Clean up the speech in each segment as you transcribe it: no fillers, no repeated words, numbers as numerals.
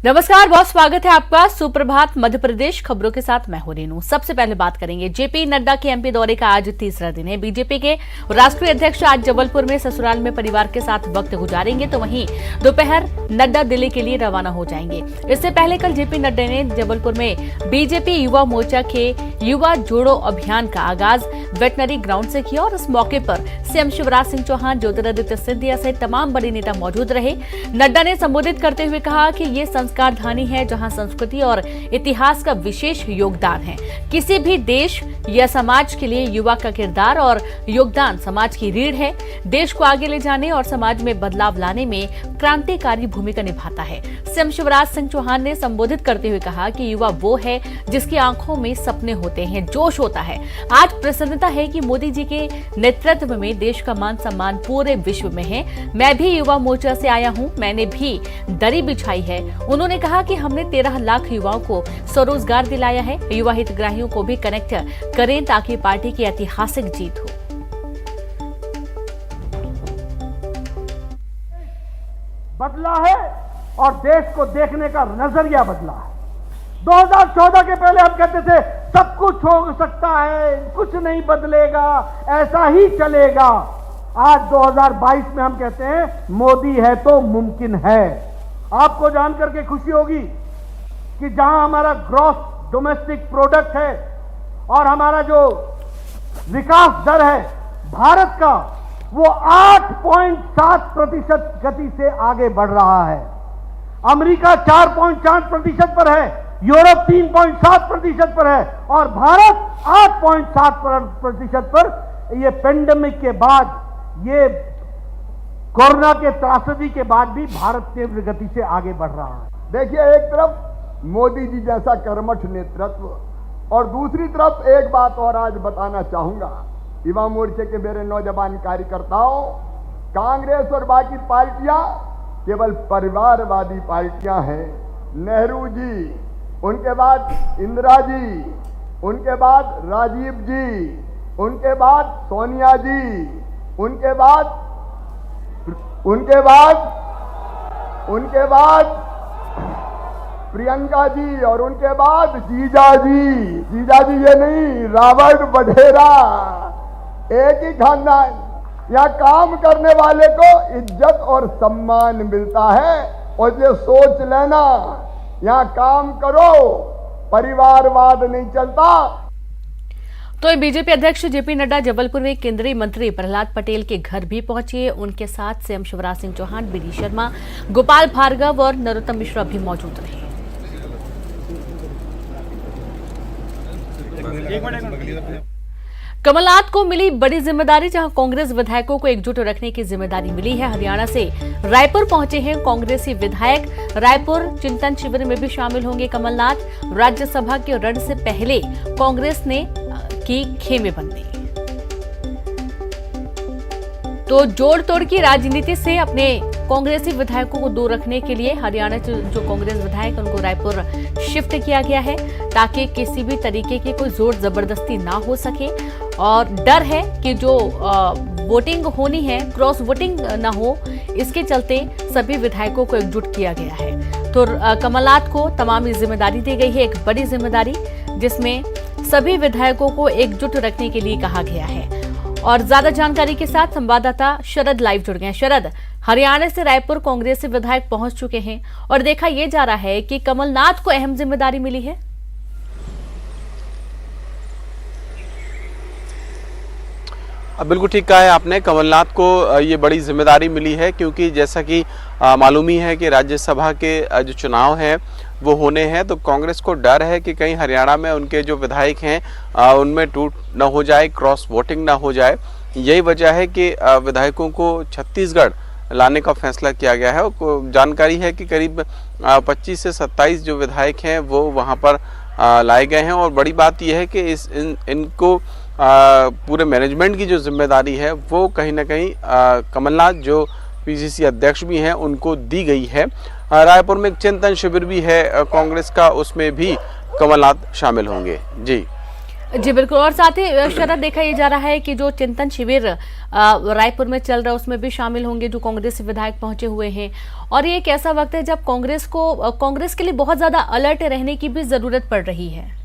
नमस्कार, बहुत स्वागत है आपका। सुप्रभात मध्य प्रदेश खबरों के साथ मैं हूं रेनू। सबसे पहले बात करेंगे जेपी नड्डा के एमपी दौरे का। आज तीसरा दिन है। बीजेपी के राष्ट्रीय अध्यक्ष आज जबलपुर में ससुराल में परिवार के साथ वक्त गुजारेंगे, तो वहीं दोपहर नड्डा दिल्ली के लिए रवाना हो जाएंगे। इससे पहले कल जेपी नड्डा ने जबलपुर में बीजेपी युवा मोर्चा के युवा जोड़ो अभियान का आगाज वेटनरी ग्राउंड से किया और इस मौके पर सीएम शिवराज सिंह चौहान, ज्योतिरादित्य सिंधिया सहित तमाम बड़े नेता मौजूद रहे। नड्डा ने संबोधित करते हुए कहा कि ये संस्कार धानी है जहां संस्कृति और इतिहास का विशेष योगदान है। किसी भी देश या समाज के लिए युवा का किरदार और योगदान समाज की रीढ़ है। देश को आगे ले जाने और समाज में बदलाव लाने में क्रांतिकारी भूमिका निभाता है। सीएम शिवराज सिंह चौहान ने संबोधित करते हुए कहा कि युवा वो है जिसकी आंखों में सपने होते हैं, जोश होता है। आज प्रसन्नता है कि मोदी जी के नेतृत्व में देश का मान सम्मान पूरे विश्व में है। मैं भी युवा मोर्चा से आया हूं, मैंने भी दरी बिछाई है। उन्होंने कहा कि हमने 13 लाख युवाओं को स्वरोजगार दिलाया है। युवा हितग्राहियों को भी कनेक्ट करें ताकि पार्टी की ऐतिहासिक जीत हो। बदला है और देश को देखने का नजरिया बदला है। 2014 के पहले हम कहते थे सब कुछ हो सकता है, कुछ नहीं बदलेगा, ऐसा ही चलेगा। आज 2022 में हम कहते हैं मोदी है तो मुमकिन है। आपको जानकर के खुशी होगी कि जहां हमारा ग्रॉस डोमेस्टिक प्रोडक्ट है और हमारा जो विकास दर है भारत का, वो 8.7% गति से आगे बढ़ रहा है। अमेरिका 4.4% पर है, यूरोप 3.7% पर है और भारत 8.7% पर। ये पेंडेमिक के बाद, ये कोरोना के त्रासदी के बाद भी भारत तीव्र गति से आगे बढ़ रहा है। देखिए, एक तरफ मोदी जी जैसा कर्मठ नेतृत्व और दूसरी तरफ एक बात और आज बताना चाहूंगा युवा मोर्चे के मेरे नौजवान कार्यकर्ताओं, कांग्रेस और बाकी पार्टियां केवल परिवारवादी पार्टियां हैं। नेहरू जी, उनके बाद इंदिरा जी, उनके बाद राजीव जी, उनके बाद सोनिया जी, उनके बाद प्रियंका जी और उनके बाद जीजा जी ये नहीं, रॉबर्ट वढेरा। एक ही खानदान। यहाँ काम करने वाले को इज्जत और सम्मान मिलता है और ये सोच लेना, यहाँ काम करो, परिवारवाद नहीं चलता। तो बीजेपी अध्यक्ष जेपी नड्डा जबलपुर में केंद्रीय मंत्री प्रहलाद पटेल के घर भी पहुंचे। उनके साथ सीएम शिवराज सिंह चौहान, बीडी शर्मा, गोपाल भार्गव और नरोत्तम मिश्रा भी मौजूद रहे। कमलनाथ को मिली बड़ी जिम्मेदारी, जहां कांग्रेस विधायकों को एकजुट रखने की जिम्मेदारी मिली है। हरियाणा से रायपुर पहुंचे हैं कांग्रेसी विधायक। रायपुर चिंतन शिविर में भी शामिल होंगे कमलनाथ। राज्यसभा के रण से पहले कांग्रेस ने की खेमेबंदी। तो जोड़ तोड़ की राजनीति से अपने कांग्रेसी विधायकों को दूर रखने के लिए हरियाणा के जो कांग्रेस विधायक उनको रायपुर शिफ्ट किया गया है, ताकि किसी भी तरीके की कोई जोर जबरदस्ती ना हो सके। और डर है कि जो वोटिंग होनी है, क्रॉस वोटिंग ना हो, इसके चलते सभी विधायकों को एकजुट किया गया है। तो कमलनाथ को तमाम जिम्मेदारी दी गई है, एक बड़ी जिम्मेदारी, जिसमें सभी विधायकों को एकजुट रखने के लिए कहा गया है। और ज्यादा जानकारी के साथ संवाददाता शरद लाइव जुड़ गए हैं। शरद, हरियाणा से रायपुर कांग्रेसी विधायक पहुंच चुके हैं और देखा यह जा रहा है कि कमलनाथ को अहम जिम्मेदारी मिली है। बिल्कुल ठीक कहा है आपने, कमलनाथ को ये बड़ी जिम्मेदारी मिली है, क्योंकि जैसा कि मालूम ही है कि राज्यसभा के जो चुनाव हैं वो होने हैं। तो कांग्रेस को डर है कि कहीं हरियाणा में उनके जो विधायक हैं उनमें टूट न हो जाए, क्रॉस वोटिंग ना हो जाए। यही वजह है कि विधायकों को छत्तीसगढ़ लाने का फैसला किया गया है। जानकारी है कि करीब 25 से 27 जो विधायक हैं वो वहाँ पर लाए गए हैं। और बड़ी बात यह है कि इनको पूरे मैनेजमेंट की जो जिम्मेदारी है वो कहीं ना कहीं कमलनाथ, जो पीसीसी अध्यक्ष भी हैं, उनको दी गई है। रायपुर में एक चिंतन शिविर भी है कांग्रेस का, उसमें भी कमलनाथ शामिल होंगे। जी जी बिल्कुल। और साथ ही शरद, देखा ये जा रहा है कि जो चिंतन शिविर रायपुर में चल रहा है उसमें भी शामिल होंगे जो कांग्रेस विधायक पहुंचे हुए हैं, और ये एक ऐसा वक्त है जब कांग्रेस के लिए बहुत ज्यादा अलर्ट रहने की भी जरूरत पड़ रही है।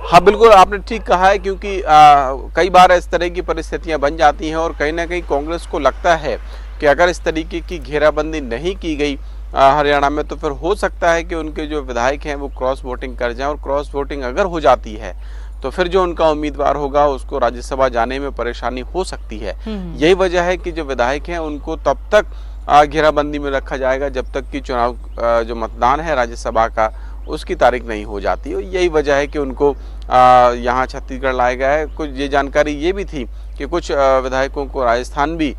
हाँ बिल्कुल, आपने ठीक कहा है, क्योंकि कई बार इस तरह की परिस्थितियां बन जाती हैं और कहीं ना कहीं कांग्रेस को लगता है कि अगर इस तरीके की घेराबंदी नहीं की गई हरियाणा में, तो फिर हो सकता है कि उनके जो विधायक हैं वो क्रॉस वोटिंग कर जाएं, और क्रॉस वोटिंग अगर हो जाती है तो फिर जो उनका उम्मीदवार होगा उसको राज्यसभा जाने में परेशानी हो सकती है। यही वजह है कि जो विधायक हैं उनको तब तक घेराबंदी में रखा जाएगा जब तक कि चुनाव जो मतदान है राज्यसभा का उसकी तारीख नहीं हो जाती। और यही वजह है कि उनको यहाँ छत्तीसगढ़ लाया गया है। कुछ ये जानकारी ये भी थी कि कुछ विधायकों को राजस्थान भी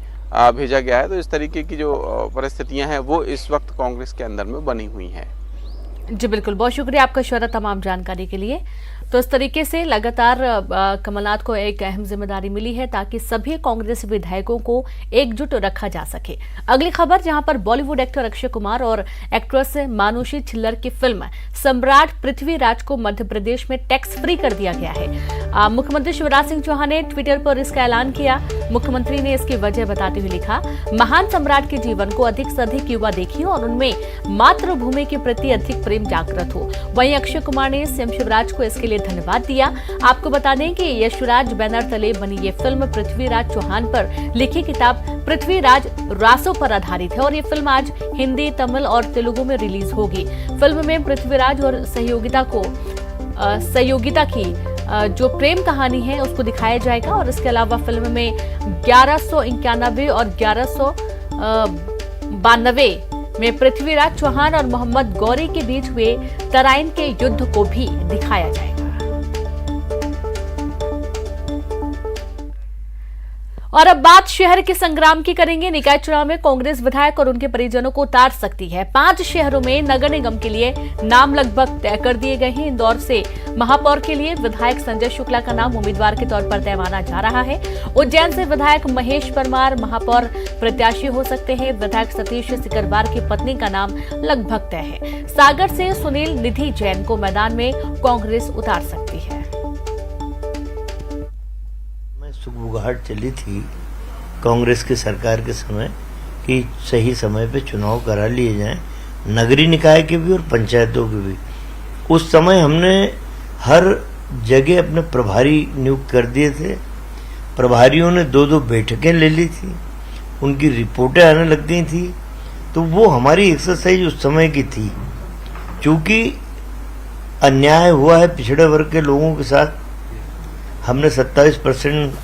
भेजा गया है। तो इस तरीके की जो परिस्थितियां हैं वो इस वक्त कांग्रेस के अंदर में बनी हुई हैं। जी बिल्कुल, बहुत शुक्रिया आपका शरद तमाम जानकारी के लिए। तो इस तरीके से लगातार कमलनाथ को एक अहम जिम्मेदारी मिली है ताकि सभी कांग्रेस विधायकों को एकजुट रखा जा सके। अगली खबर, जहां पर बॉलीवुड एक्टर अक्षय कुमार और एक्ट्रेस मानुषी छिल्लर की फिल्म सम्राट पृथ्वीराज को मध्य प्रदेश में टैक्स फ्री कर दिया गया है। मुख्यमंत्री शिवराज सिंह चौहान ने ट्विटर पर इसका ऐलान किया। मुख्यमंत्री ने इसकी वजह बताते हुए लिखा, महान सम्राट के जीवन को अधिक से अधिक युवा देखें और उनमें मातृभूमि के प्रति अधिक प्रेम जागृत हो। वहीं अक्षय कुमार ने सीएम शिवराज को इसके लिए धन्यवाद दिया। आपको बता दें कि यशराज बैनर तले बनी ये फिल्म पृथ्वीराज चौहान पर लिखी किताब पृथ्वीराज रासो पर आधारित है, और ये फिल्म आज हिंदी, तमिल और तेलुगु में रिलीज होगी। फिल्म में पृथ्वीराज और सहयोगिता की जो प्रेम कहानी है उसको दिखाया जाएगा, और इसके अलावा फिल्म में 1191 और 1192 में पृथ्वीराज चौहान और मोहम्मद गौरी के बीच हुए तराइन के युद्ध को भी दिखाया जाएगा। और अब बात शहर के संग्राम की करेंगे। निकाय चुनाव में कांग्रेस विधायक और उनके परिजनों को उतार सकती है। 5 शहरों में नगर निगम के लिए नाम लगभग तय कर दिए गए हैं। इंदौर से महापौर के लिए विधायक संजय शुक्ला का नाम उम्मीदवार के तौर पर तय माना जा रहा है। उज्जैन से विधायक महेश परमार महापौर प्रत्याशी हो सकते हैं। विधायक सतीश सिकरवार की पत्नी का नाम लगभग तय है। सागर से सुनील निधि जैन को मैदान में कांग्रेस उतार सकती है। सुगबुगाहट चली थी कांग्रेस की सरकार के समय कि सही समय पे चुनाव करा लिए जाएं, नगरीय निकाय के भी और पंचायतों के भी। उस समय हमने हर जगह अपने प्रभारी नियुक्त कर दिए थे। प्रभारियों ने 2-2 बैठकें ले ली थी, उनकी रिपोर्टें आने लग गई थी। तो वो हमारी एक्सरसाइज उस समय की थी। चूंकि अन्याय हुआ है पिछड़े वर्ग के लोगों के साथ, हमने 27%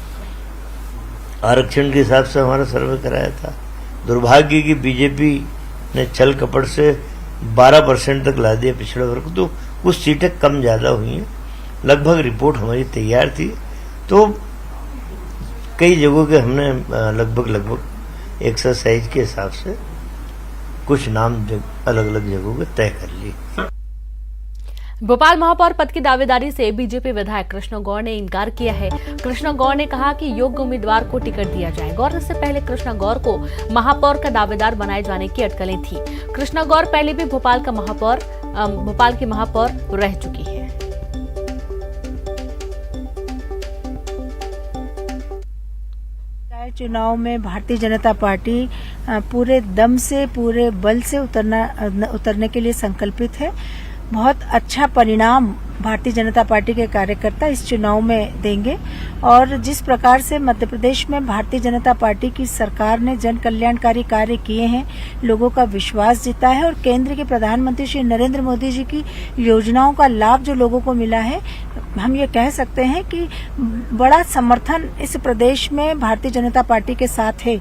आरक्षण के हिसाब से हमारा सर्वे कराया था। दुर्भाग्य की बीजेपी ने छल कपट से 12% तक ला दिया पिछड़े वर्ग को, तो कुछ सीटें कम ज्यादा हुई हैं। लगभग रिपोर्ट हमारी तैयार थी, तो कई जगहों के हमने लगभग एक्सरसाइज के हिसाब से कुछ नाम अलग अलग जगहों के तय कर लिए। भोपाल महापौर पद की दावेदारी से बीजेपी विधायक कृष्ण गौड़ ने इनकार किया है। कृष्ण गौड़ ने कहा कि योग्य उम्मीदवार को टिकट दिया जाए। गौड़ इससे पहले कृष्ण गौड़ को महापौर का दावेदार बनाए जाने की अटकलें थी। कृष्ण गौड़ पहले भी भोपाल की महापौर रह चुकी है। चुनाव में भारतीय जनता पार्टी पूरे दम से, पूरे बल से उतरने के लिए संकल्पित है। बहुत अच्छा परिणाम भारतीय जनता पार्टी के कार्यकर्ता इस चुनाव में देंगे, और जिस प्रकार से मध्य प्रदेश में भारतीय जनता पार्टी की सरकार ने जन कल्याणकारी कार्य किए हैं, लोगों का विश्वास जीता है, और केंद्र के प्रधानमंत्री श्री नरेंद्र मोदी जी की योजनाओं का लाभ जो लोगों को मिला है, हम ये कह सकते हैं कि बड़ा समर्थन इस प्रदेश में भारतीय जनता पार्टी के साथ है।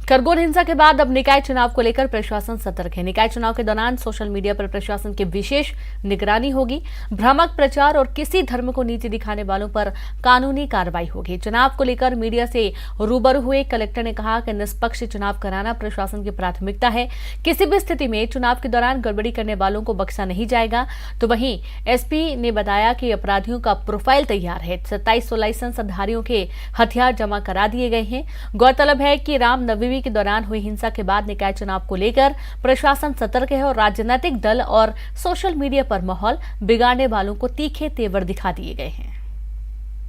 खरगोन हिंसा के बाद अब निकाय चुनाव को लेकर प्रशासन सतर्क है। निकाय चुनाव के दौरान सोशल मीडिया पर प्रशासन की विशेष निगरानी होगी। भ्रामक प्रचार और किसी धर्म को नीति दिखाने वालों पर कानूनी कार्रवाई होगी। चुनाव को लेकर मीडिया से रूबरू हुए कलेक्टर ने कहा कि निष्पक्ष चुनाव कराना प्रशासन की प्राथमिकता है। किसी भी स्थिति में चुनाव के दौरान गड़बड़ी करने वालों को बख्शा नहीं जाएगा। तो वहीं एसपी ने बताया कि अपराधियों का प्रोफाइल तैयार है। 27 लाइसेंस धारियों के हथियार जमा करा दिए गए हैं। गौरतलब है कि रामनवमी टीवी के दौरान हुई हिंसा के बाद निकाय चुनाव को लेकर प्रशासन सतर्क है और राजनीतिक दल और सोशल मीडिया पर माहौल बिगाड़ने वालों को तीखे तेवर दिखा दिए गए हैं।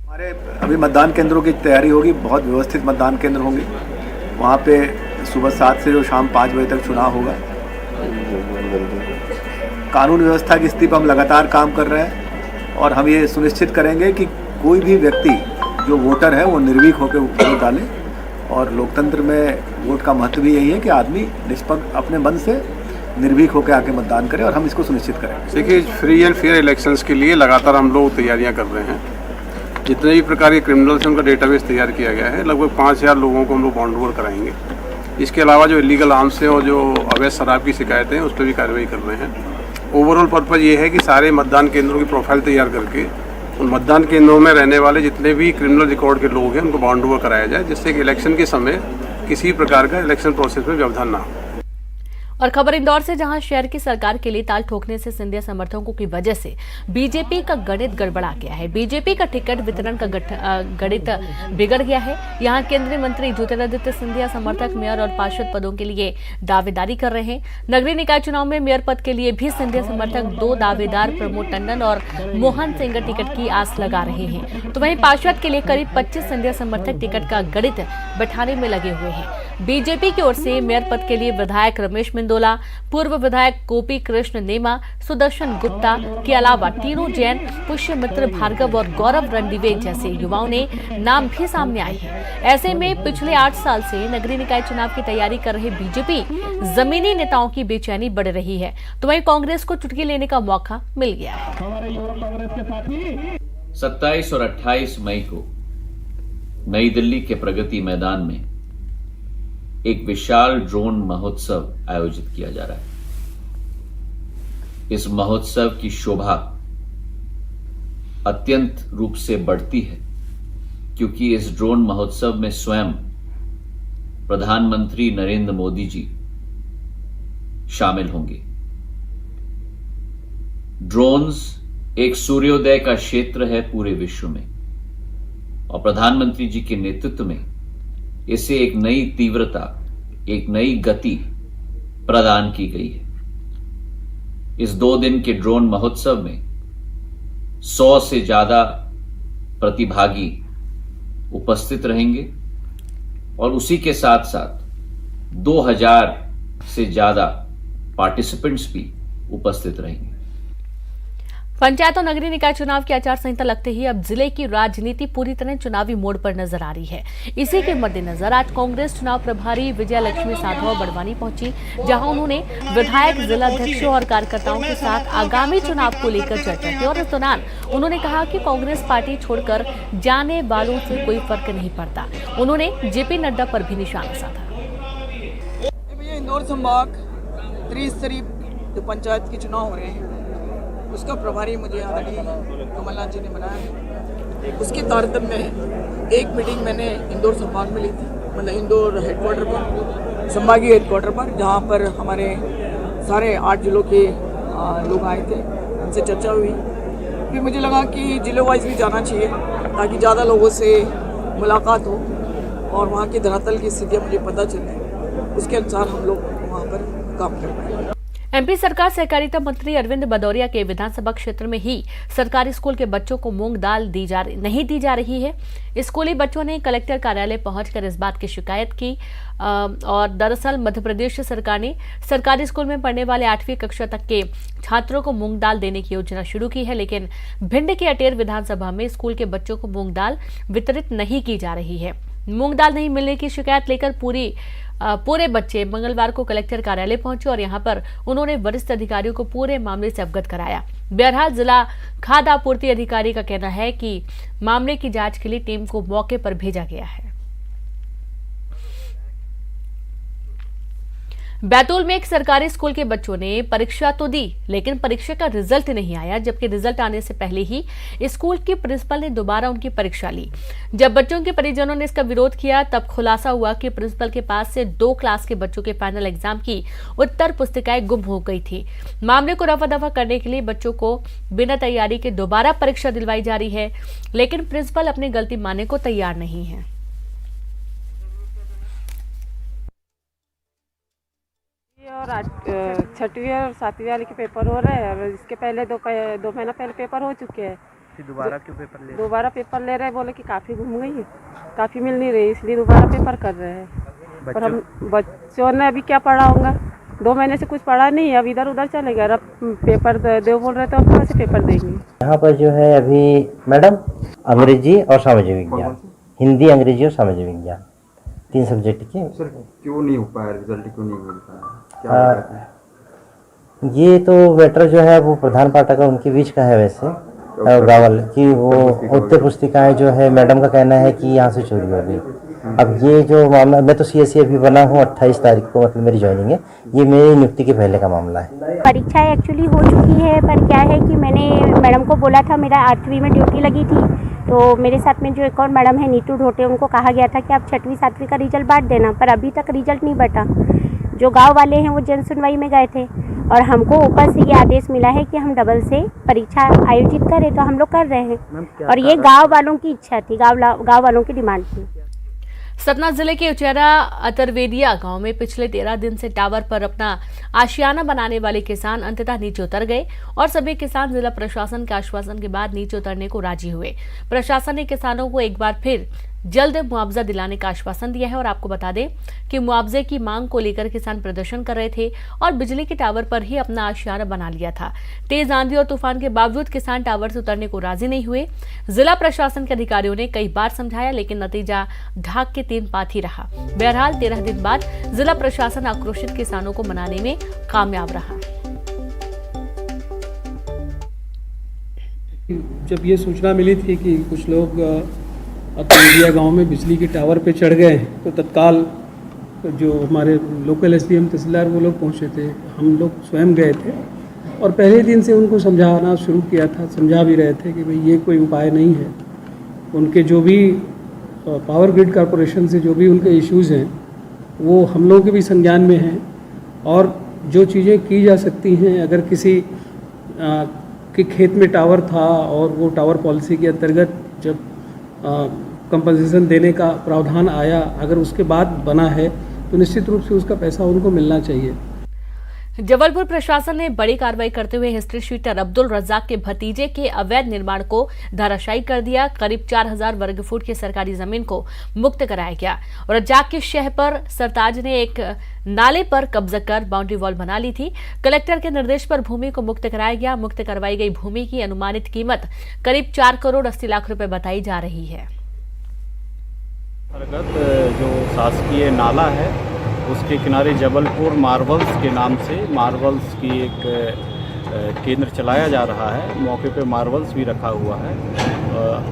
हमारे अभी मतदान केंद्रों की तैयारी होगी, बहुत व्यवस्थित मतदान केंद्र होंगे। वहाँ पे सुबह 7 से जो शाम 5 बजे तक चुनाव होगा। कानून व्यवस्था की स्थिति पर हम लगातार काम कर रहे हैं और हम ये सुनिश्चित करेंगे कि कोई भी व्यक्ति जो वोटर है वो निर्भीक होकर वोट डाले। और लोकतंत्र में वोट का महत्व भी यही है कि आदमी निष्पक्ष अपने मन से निर्भीक होकर आके मतदान करे और हम इसको सुनिश्चित करेंगे। देखिए, फ्री एंड फेयर इलेक्शंस के लिए लगातार हम लोग तैयारियां कर रहे हैं। जितने भी प्रकार के क्रिमिनल्स हैं उनका डेटाबेस तैयार किया गया है। लगभग 5000 लोगों को हम लोग बाउंड ओवर कराएंगे। इसके अलावा जो इलीगल आर्म्स हैं और जो अवैध शराब की शिकायतें हैं उस पर भी कार्रवाई कर रहे हैं। ओवरऑल पर्पज़ ये है कि सारे मतदान केंद्रों की प्रोफाइल तैयार करके उन मतदान केंद्रों में रहने वाले जितने भी क्रिमिनल रिकॉर्ड के लोग हैं उनको बाउंड ओवर कराया जाए, जिससे कि इलेक्शन के समय किसी प्रकार का इलेक्शन प्रोसेस में व्यवधान ना हो। और खबर इंदौर से, जहां शहर की सरकार के लिए ताल ठोकने से सिंधिया समर्थकों की वजह से बीजेपी का गणित गड़बड़ा गया है। बीजेपी का टिकट वितरण का गणित बिगड़ गया है। यहां केंद्रीय मंत्री ज्योतिरादित्य सिंधिया समर्थक मेयर और पार्षद पदों के लिए दावेदारी कर रहे हैं। नगरीय निकाय चुनाव में मेयर पद के लिए भी सिंधिया समर्थक 2 दावेदार प्रमोद टंडन और मोहन सिंह टिकट की आस लगा रहे हैं। तो वहीं पार्षद के लिए करीब 25 सिंधिया समर्थक टिकट का गणित बैठाने में लगे हुए हैं। बीजेपी की ओर से मेयर पद के लिए विधायक रमेश मिंदोला, पूर्व विधायक गोपी कृष्ण नेमा, सुदर्शन गुप्ता के अलावा तीनों जैन, पुष्यमित्र भार्गव और गौरव रणदिवे जैसे युवाओं ने नाम भी सामने आए हैं। ऐसे में पिछले 8 साल से नगरीय निकाय चुनाव की तैयारी कर रहे बीजेपी जमीनी नेताओं की बेचैनी बढ़ रही है। तो वहीं कांग्रेस को चुटकी लेने का मौका मिल गया है। 27 और 28 मई को नई दिल्ली के प्रगति मैदान में एक विशाल ड्रोन महोत्सव आयोजित किया जा रहा है। इस महोत्सव की शोभा अत्यंत रूप से बढ़ती है क्योंकि इस ड्रोन महोत्सव में स्वयं प्रधानमंत्री नरेंद्र मोदी जी शामिल होंगे। ड्रोन्स एक सूर्योदय का क्षेत्र है पूरे विश्व में और प्रधानमंत्री जी के नेतृत्व में इसे एक नई तीव्रता, एक नई गति प्रदान की गई है। इस 2 दिन के ड्रोन महोत्सव में 100 से ज्यादा प्रतिभागी उपस्थित रहेंगे और उसी के साथ साथ 2000 से ज्यादा पार्टिसिपेंट्स भी उपस्थित रहेंगे। पंचायत और नगरीय निकाय चुनाव की आचार संहिता लगते ही अब जिले की राजनीति पूरी तरह चुनावी मोड़ पर नजर आ रही है। इसी के मद्देनजर आज कांग्रेस चुनाव प्रभारी विजया लक्ष्मी साधव बड़वानी पहुंची, जहां उन्होंने विधायक, जिलाध्यक्षों और कार्यकर्ताओं के साथ आगामी चुनाव को लेकर चर्चा की और इस दौरान उन्होंने कहा कि कांग्रेस पार्टी छोड़कर जाने वालों से कोई फर्क नहीं पड़ता। उन्होंने जेपी नड्डा पर भी निशाना साधा। इंदौर संभाग त्रिस्तरीय जो पंचायत के चुनाव हो रहे हैं उसका प्रभारी मुझे आदरणीय कमलनाथ जी ने बनाया। उसके तारतम्य में एक मीटिंग मैंने इंदौर संभाग में ली थी, मतलब इंदौर हेडक्वार्टर पर, संभागीय हेडक्वार्टर पर, जहां पर हमारे सारे 8 जिलों के लोग आए थे, उनसे चर्चा हुई। फिर मुझे लगा कि जिले वाइज भी जाना चाहिए ताकि ज़्यादा लोगों से मुलाकात हो और वहाँ की धरातल की स्थितियाँ मुझे पता चले, उसके अनुसार हम लोग वहाँ पर काम कर पाए। एमपी सरकार सहकारिता मंत्री अरविंद भदौरिया के विधानसभा क्षेत्र में ही सरकारी स्कूल के बच्चों को मूंग दाल नहीं दी जा रही है। स्कूली बच्चों ने कलेक्टर कार्यालय पहुंचकर इस बात की शिकायत की और दरअसल मध्य प्रदेश सरकार ने सरकारी स्कूल में पढ़ने वाले 8वीं कक्षा तक के छात्रों को मूंग दाल देने की योजना शुरू की है, लेकिन भिंड के अटेर विधानसभा में स्कूल के बच्चों को मूंग दाल वितरित नहीं की जा रही है। मूंग दाल नहीं मिलने की शिकायत लेकर पूरे बच्चे मंगलवार को कलेक्टर कार्यालय पहुंचे और यहां पर उन्होंने वरिष्ठ अधिकारियों को पूरे मामले से अवगत कराया। बहरहाल जिला खाद्य आपूर्ति अधिकारी का कहना है कि मामले की जांच के लिए टीम को मौके पर भेजा गया है। बैतूल में एक सरकारी स्कूल के बच्चों ने परीक्षा तो दी, लेकिन परीक्षा का रिजल्ट नहीं आया, जबकि रिजल्ट आने से पहले ही स्कूल की प्रिंसिपल ने दोबारा उनकी परीक्षा ली। जब बच्चों के परिजनों ने इसका विरोध किया तब खुलासा हुआ कि प्रिंसिपल के पास से 2 क्लास के बच्चों के फाइनल एग्जाम की उत्तर पुस्तिकाएं गुम हो गई थी। मामले को रफा दफा करने के लिए बच्चों को बिना तैयारी के दोबारा परीक्षा दिलवाई जा रही है, लेकिन प्रिंसिपल अपनी गलती मानने को तैयार नहीं है। सर आज 6वीं और 7वीं वाले के पेपर हो रहे हैं और इसके पहले दो महीना पहले पेपर हो चुके हैं। फिर दोबारा क्यों पेपर ले? दोबारा पेपर ले रहे हैं, बोले कि काफ़ी घूम गई, काफ़ी मिल नहीं रही, इसलिए दोबारा पेपर कर रहे हैं। और हम बच्चों ने अभी क्या पढ़ा होगा, 2 महीने से कुछ पढ़ा नहीं, अब इधर उधर चले गए, अब पेपर दो बोल रहे थे, अब कहाँ से पेपर देंगे। यहाँ पर जो है अभी मैडम अंग्रेजी और सामाजिक विज्ञान, हिंदी, अंग्रेजी और सामाजिक विज्ञान 3 सब्जेक्ट के। सर क्यों नहीं हो पाया, रिजल्ट क्यों नहीं मिल पाया, क्या ये तो मैटर जो है वो प्रधान पाठक उनके बीच का है वैसे गावल की, वो उत्तर पुस्तिकाएं जो है मैडम का कहना है कि यहाँ से चोरी हो गई। अब ये जो मामला, मैं तो CSE अभी बना हूँ 28 तारीख को, मतलब मेरी ज्वाइनिंग है, ये मेरी नियुक्ति के पहले का मामला है। परीक्षा एक्चुअली हो चुकी है, पर क्या है कि मैंने मैडम को बोला था, मेरा 8वीं में ड्यूटी लगी थी, तो मेरे साथ में जो एक और मैडम है नीतू ढोटे, उनको कहा गया था कि आप 6वीं 7वीं का रिजल्ट बांट देना, पर अभी तक रिजल्ट नहीं बटा। जो गांव वाले हैं वो जन सुनवाई में गए थे और हमको ऊपर से ये आदेश मिला है कि हम डबल से परीक्षा आयोजित करें, तो हम लोग कर रहे हैं और ये गाँव वालों की इच्छा थी, गाँव वालों की डिमांड थी। सतना जिले के उचेरा अतरवेदिया गांव में पिछले 13 दिन से टावर पर अपना आशियाना बनाने वाले किसान अंततः नीचे उतर गए और सभी किसान जिला प्रशासन के आश्वासन के बाद नीचे उतरने को राजी हुए। प्रशासन ने किसानों को एक बार फिर जल्द मुआवजा दिलाने का आश्वासन दिया है और आपको बता दें कि मुआवजे की मांग को लेकर किसान प्रदर्शन कर रहे थे और बिजली के टावर पर ही अपना आशियाना बना लिया था। तेज आंधी और तूफान के बावजूद किसान टावर से उतरने को राजी नहीं हुए। जिला प्रशासन के अधिकारियों ने कई बार समझाया, लेकिन नतीजा ढाक के 3 पात ही रहा। बहरहाल 13 दिन बाद जिला प्रशासन आक्रोशित किसानों को मनाने में कामयाब रहा। जब ये सूचना मिली थी कि कुछ लोग अतरवेदिया गांव में बिजली के टावर पे चढ़ गए, तो तत्काल जो हमारे लोकल SDM तहसीलदार वो लोग पहुंचे थे, हम लोग स्वयं गए थे और पहले दिन से उनको समझाना शुरू किया था, समझा भी रहे थे कि भाई ये कोई उपाय नहीं है। उनके जो भी पावर ग्रिड कॉरपोरेशन से जो भी उनके इश्यूज़ हैं वो हम लोगों के भी संज्ञान में हैं और जो चीज़ें की जा सकती हैं, अगर किसी के खेत में टावर था और वो टावर पॉलिसी के अंतर्गत जब कंपनसेशन देने का प्रावधान आया, अगर उसके बाद बना है तो निश्चित रूप से उसका पैसा उनको मिलना चाहिए। जबलपुर प्रशासन ने बड़ी कार्रवाई करते हुए हिस्ट्री शीटर अब्दुल रज्जाक के भतीजे के अवैध निर्माण को धराशायी कर दिया। करीब 4000 वर्ग फुट की सरकारी जमीन को मुक्त कराया गया। रज्जाक के शहर पर सरताज ने एक नाले पर कब्जा कर बाउंड्री वॉल बना ली थी। कलेक्टर के निर्देश पर भूमि को मुक्त कराया गया। मुक्त करवाई गई भूमि की अनुमानित कीमत करीब 4 करोड़ 80 लाख रुपए बताई जा रही है। जो शासकीय नाला है उसके किनारे जबलपुर मार्बल्स के नाम से मार्बल्स की एक केंद्र चलाया जा रहा है। मौके पे मार्बल्स भी रखा हुआ है।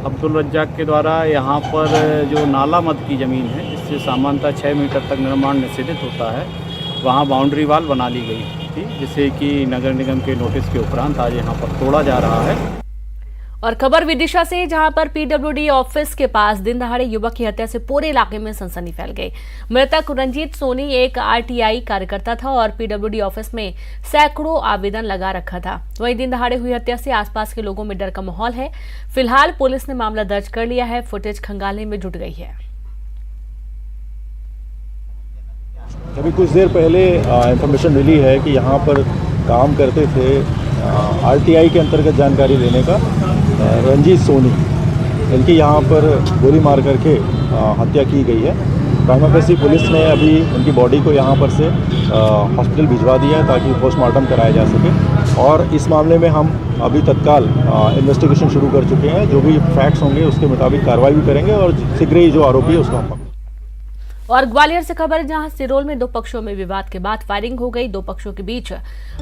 अब्दुल रज्जाक के द्वारा यहाँ पर जो नाला मद की ज़मीन है जिससे सामान्यतः 6 मीटर तक निर्माण निषेधित होता है, वहाँ बाउंड्री वॉल बना ली गई थी, जिसे कि नगर निगम के नोटिस के उपरांत आज यहाँ पर तोड़ा जा रहा है। और खबर विदिशा से, जहां पर PWD ऑफिस के पास दिन दहाड़े युवक की हत्या से पूरे इलाके में सनसनी फैल गई। मृतक रंजीत सोनी एक RTI कार्यकर्ता था और PWD ऑफिस में सैकड़ों आवेदन लगा रखा था। वहीं दिन दहाड़े हुई हत्या से आसपास के लोगों में डर का माहौल है। फिलहाल पुलिस ने मामला दर्ज कर लिया है, फुटेज खंगालने में जुट गई है। अभी कुछ देर पहले इंफॉर्मेशन मिली है कि यहाँ पर काम करते थे RTI के अंतर्गत जानकारी लेने का रंजीत सोनी, इनकी यहाँ पर गोली मार करके हत्या की गई है। प्राइमा फेसी पुलिस ने अभी उनकी बॉडी को यहाँ पर से हॉस्पिटल भिजवा दिया है ताकि पोस्टमार्टम कराया जा सके और इस मामले में हम अभी तत्काल इन्वेस्टिगेशन शुरू कर चुके हैं। जो भी फैक्ट्स होंगे उसके मुताबिक कार्रवाई भी करेंगे और शीघ्र ही जो आरोपी है उसको हम। और ग्वालियर से खबर है, जहां सिरोल में 2 पक्षों में विवाद के बाद फायरिंग हो गई। 2 पक्षों के बीच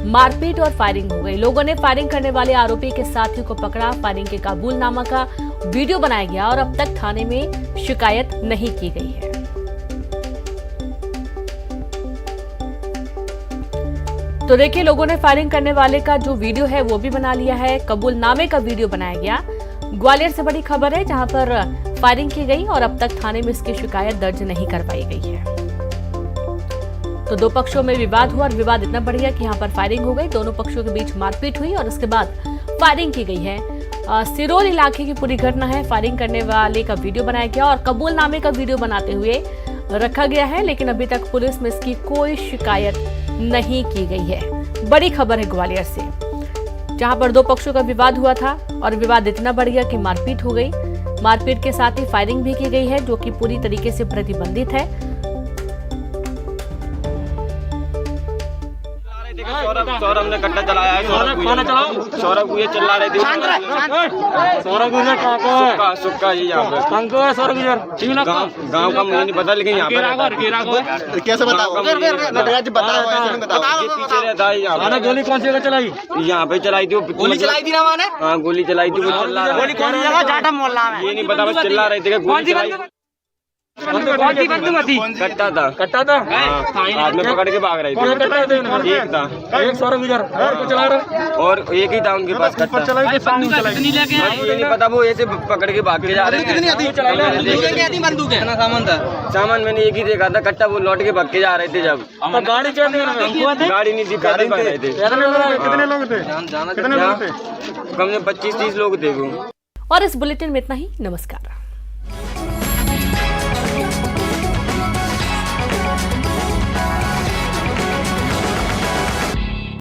मारपीट और फायरिंग हो गई। लोगों ने फायरिंग करने वाले आरोपी के साथी को पकड़ा। फायरिंग के काबुलनामा का वीडियो बनाया गया और अब तक थाने में शिकायत नहीं की गई है। तो देखिए, लोगों ने फायरिंग करने वाले का जो वीडियो है वो भी बना लिया है। कबूलनामे का वीडियो बनाया गया। ग्वालियर से बड़ी खबर है, जहां पर फायरिंग की गई और अब तक थाने में इसकी शिकायत दर्ज नहीं करवाई गई है। तो 2 पक्षों में विवाद हुआ और विवाद इतना बढ़ गया कि यहाँ पर फायरिंग हो गई। दोनों पक्षों के बीच मारपीट हुई और उसके बाद फायरिंग की गई है। सिरोल इलाके की पूरी घटना है। फायरिंग करने वाले का वीडियो बनाया गया और कबूलनामे का वीडियो बनाते हुए रखा गया है, लेकिन अभी तक पुलिस में इसकी कोई शिकायत नहीं की गई है। बड़ी खबर है ग्वालियर से, जहां पर दो पक्षों का विवाद हुआ था और विवाद इतना बढ़ गया कि मारपीट हो गई। मारपीट के साथ ही फायरिंग भी की गई है, जो कि पूरी तरीके से प्रतिबंधित है। सौरभ ने कट्टा चलाया है। सौरभ ये चिल्ला रहे थे। सौरभ गुजर सुक्का जी यहाँ पे सौरभ गुजर गाँव का मुझे नहीं पता, लेकिन यहाँ पे कैसे बताओ पीछे रहता है। यहाँ गोली कौन सी जगह चलाई? यहाँ पे चलाई थी। गोली चलाई थी ना मैंने? हाँ गोली चलाई थी। वो चिल्ला रहा, गोली कौन सी जगह? जाटा मोहल्ला में। ये नहीं पता, बस चिल्ला रहे थे। गोली चलाई कट्टा था। कट्टा था हाथ में पकड़ के भाग रहे थे। एक था, एक सौरभ गुजर और एक ही था उनके पास कट्टा। ये नहीं पता, वो ऐसे पकड़ के भाग के जा रहे थे। सामान था? सामान मैंने एक ही देखा था, कट्टा। वो लौट के भाग के जा रहे थे। जब गाड़ी गाड़ी नहीं थी, पैदल भाग रहे थे। कितने लोग थे? कम से 25-30 लोग थे वो। और इस बुलेटिन में इतना ही। नमस्कार।